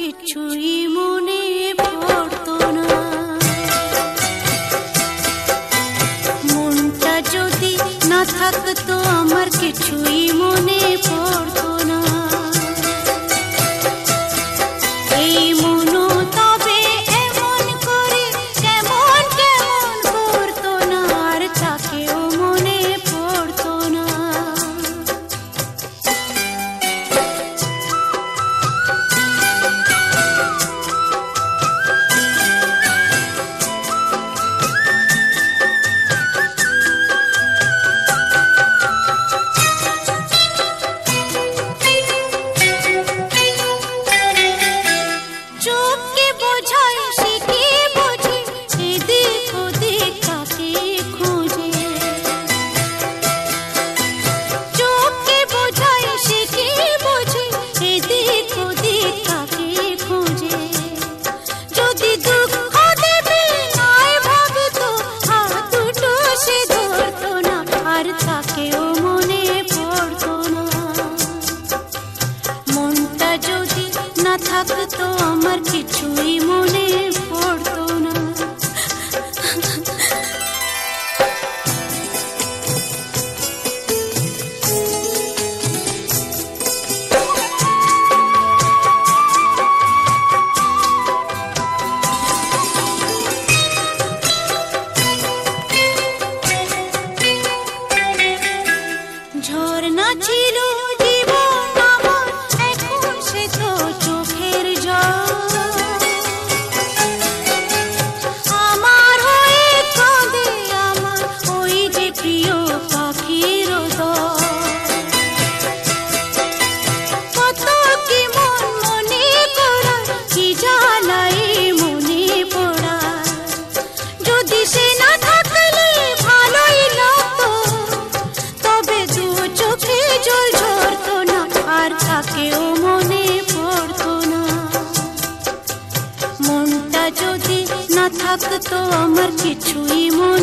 কিছুই মনে পড়তো না। মনটা যদি না থাকতো আমার কিছুই মনে পড়তো না। এই মনও তবে এমন করে কেমন কেমন করতো না, আর তাকেও মনে পড়তো না। থাকতো আমার কিছুই মনে পড়তো না। ঝর্ণা ছিল থাকতো আমার কিছুই মনে